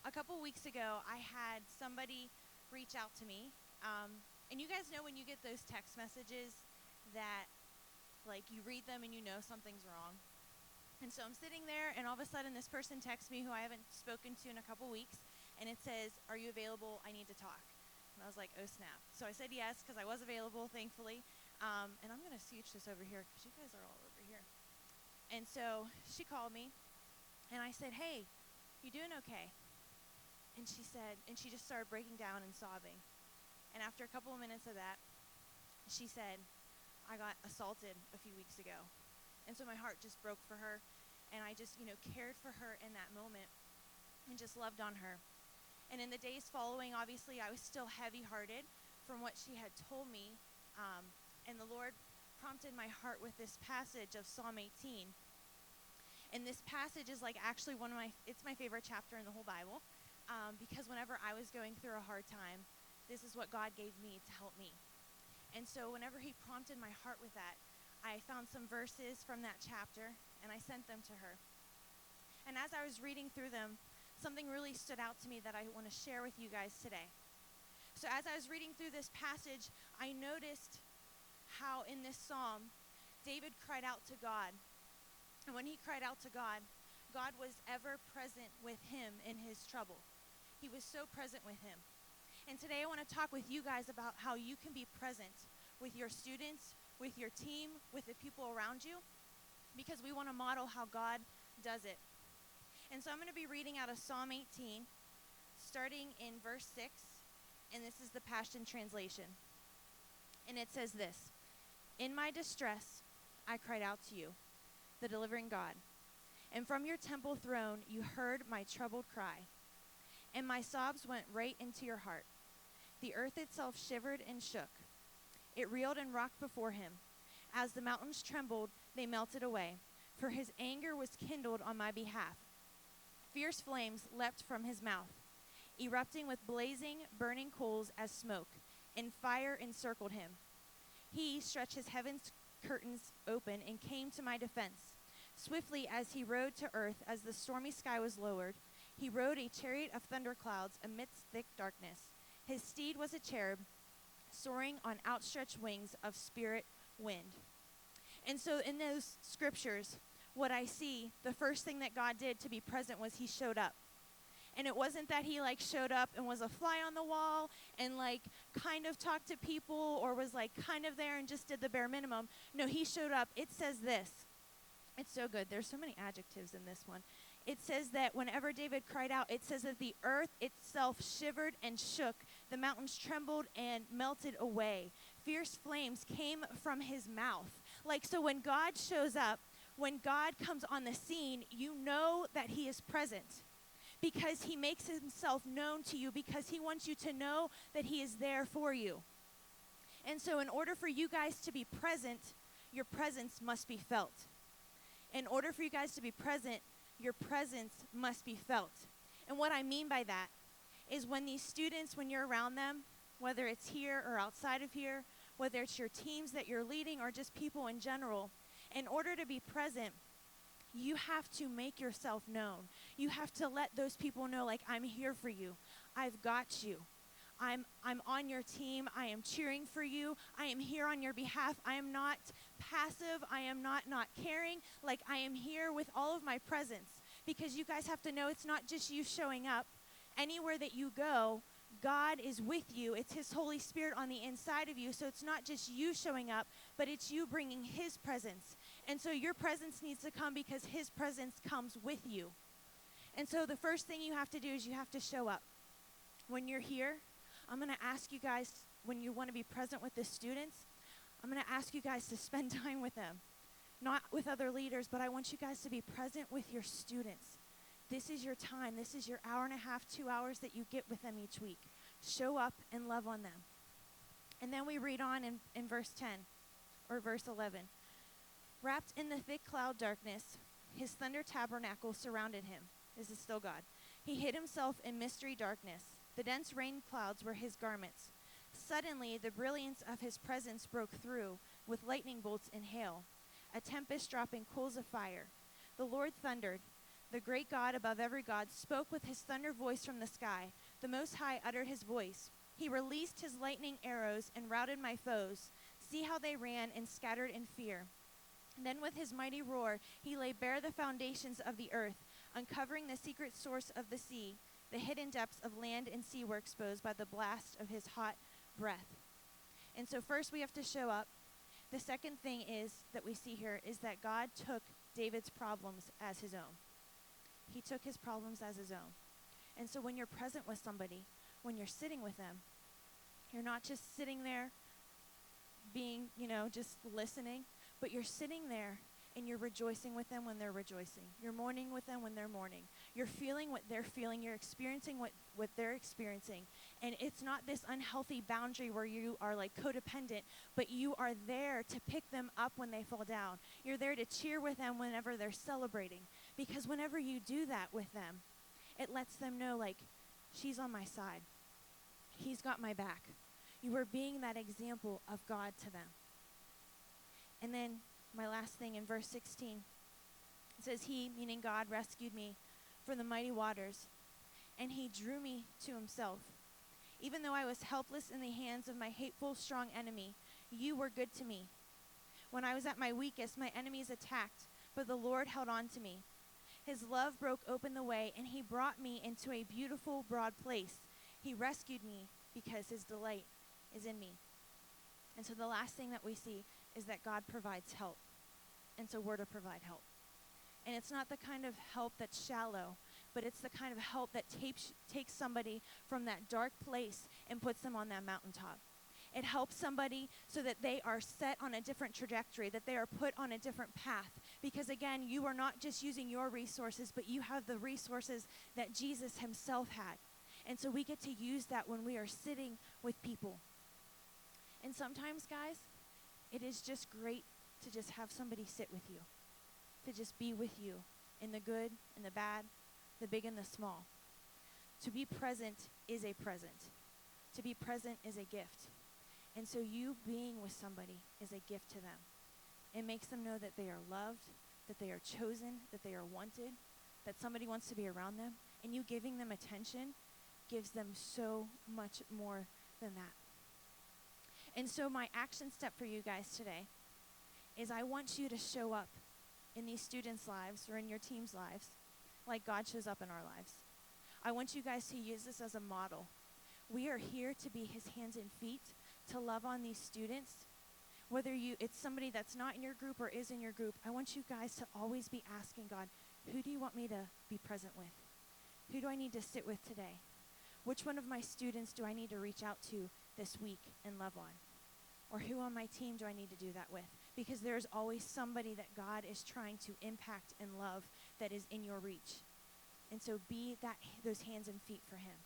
a couple weeks ago, I had somebody reach out to me. And you guys know when you get those text messages that, like, you read them and you know something's wrong. And so I'm sitting there, and all of a sudden, this person texts me who I haven't spoken to in a couple weeks, and it says, "Are you available? I need to talk." And I was like, oh, snap. So I said yes, because I was available, thankfully. And I'm going to scooch this over here, because you guys are all over here. And so she called me, and I said, "Hey, you doing okay?" And she just started breaking down and sobbing. And after a couple of minutes of that, she said, "I got assaulted a few weeks ago." And so my heart just broke for her. And I just, cared for her in that moment and just loved on her. And in the days following, obviously, I was still heavy-hearted from what she had told me. And the Lord prompted my heart with this passage of Psalm 18. And this passage is like actually it's my favorite chapter in the whole Bible. Because whenever I was going through a hard time, this is what God gave me to help me. And so whenever he prompted my heart with that, I found some verses from that chapter, and I sent them to her. And as I was reading through them, something really stood out to me that I want to share with you guys today. So as I was reading through this passage, I noticed how in this psalm, David cried out to God. And when he cried out to God, God was ever present with him in his trouble. He was so present with him. And today I want to talk with you guys about how you can be present with your students, with your team, with the people around you, because we want to model how God does it. And so I'm going to be reading out of Psalm 18, starting in verse 6, and this is the Passion Translation. And it says this: "In my distress, I cried out to you, the delivering God. And from your temple throne, you heard my troubled cry. And my sobs went right into your heart. The earth itself shivered and shook. It reeled and rocked before him. As the mountains trembled, they melted away, for his anger was kindled on my behalf. Fierce flames leapt from his mouth, erupting with blazing, burning coals as smoke, and fire encircled him. He stretched his heaven's curtains open and came to my defense. Swiftly as he rode to earth, as the stormy sky was lowered, he rode a chariot of thunderclouds amidst thick darkness. His steed was a cherub, soaring on outstretched wings of spirit wind." And so in those scriptures, what I see, the first thing that God did to be present was he showed up. And it wasn't that he showed up and was a fly on the wall and kind of talked to people or was kind of there and just did the bare minimum. No, he showed up. It says this. It's so good. There's so many adjectives in this one. It says that whenever David cried out, it says that the earth itself shivered and shook. The mountains trembled and melted away. Fierce flames came from his mouth. So when God shows up, when God comes on the scene, you know that he is present because he makes himself known to you, because he wants you to know that he is there for you. And so in order for you guys to be present, your presence must be felt. In order for you guys to be present, your presence must be felt. And what I mean by that is when these students, when you're around them, whether it's here or outside of here, whether it's your teams that you're leading or just people in general, in order to be present, you have to make yourself known. You have to let those people know, I'm here for you. I've got you. I'm on your team. I am cheering for you. I am here on your behalf. I am not passive. I am not caring. I am here with all of my presence, because you guys have to know it's not just you showing up. Anywhere that you go, God is with you. It's his Holy Spirit on the inside of you. So it's not just you showing up, but it's you bringing his presence. And so your presence needs to come because his presence comes with you. And so the first thing you have to do is you have to show up. When you're here, I'm going to ask you guys, when you want to be present with the students, I'm going to ask you guys to spend time with them. Not with other leaders, but I want you guys to be present with your students. This is your time. This is your hour and a half, 2 hours that you get with them each week. Show up and love on them. And then we read on in verse 10 or verse 11. "Wrapped in the thick cloud darkness, his thunder tabernacle surrounded him." This is still God. "He hid himself in mystery darkness. The dense rain clouds were his garments. Suddenly, the brilliance of his presence broke through with lightning bolts and hail, a tempest dropping coals of fire. The Lord thundered. The great God above every God spoke with his thunder voice from the sky. The Most High uttered his voice. He released his lightning arrows and routed my foes. See how they ran and scattered in fear. Then with his mighty roar, he laid bare the foundations of the earth, uncovering the secret source of the sea. The hidden depths of land and sea were exposed by the blast of his hot breath. And so first we have to show up. The second thing is that we see here is that God took David's problems as his own. He took his problems as his own. And so when you're present with somebody, when you're sitting with them, you're not just sitting there being, just listening, but you're sitting there and you're rejoicing with them when they're rejoicing. You're mourning with them when they're mourning. You're feeling what they're feeling. You're experiencing what they're experiencing. And it's not this unhealthy boundary where you are like codependent, but you are there to pick them up when they fall down. You're there to cheer with them whenever they're celebrating. Because whenever you do that with them, it lets them know, like, she's on my side. He's got my back. You are being that example of God to them. And then my last thing in verse 16, it says, he, meaning God, rescued me from the mighty waters, and he drew me to himself. Even though I was helpless in the hands of my hateful, strong enemy, you were good to me. When I was at my weakest, my enemies attacked, but the Lord held on to me. His love broke open the way, and he brought me into a beautiful, broad place. He rescued me because his delight is in me. And so the last thing that we see is that God provides help. And so we're to provide help. And it's not the kind of help that's shallow, but it's the kind of help that takes somebody from that dark place and puts them on that mountaintop. It helps somebody so that they are set on a different trajectory, that they are put on a different path. Because again, you are not just using your resources, but you have the resources that Jesus himself had. And so we get to use that when we are sitting with people. And sometimes, guys, it is just great to just have somebody sit with you, to just be with you in the good and the bad, the big and the small. To be present is a present. To be present is a gift. And so you being with somebody is a gift to them. It makes them know that they are loved, that they are chosen, that they are wanted, that somebody wants to be around them. And you giving them attention gives them so much more than that. And so my action step for you guys today is I want you to show up in these students' lives or in your team's lives like God shows up in our lives. I want you guys to use this as a model. We are here to be his hands and feet, to love on these students. Whether it's somebody that's not in your group or is in your group, I want you guys to always be asking God, who do you want me to be present with? Who do I need to sit with today? Which one of my students do I need to reach out to this week and love on? Or who on my team do I need to do that with? Because there's always somebody that God is trying to impact and love that is in your reach. And so be those hands and feet for him.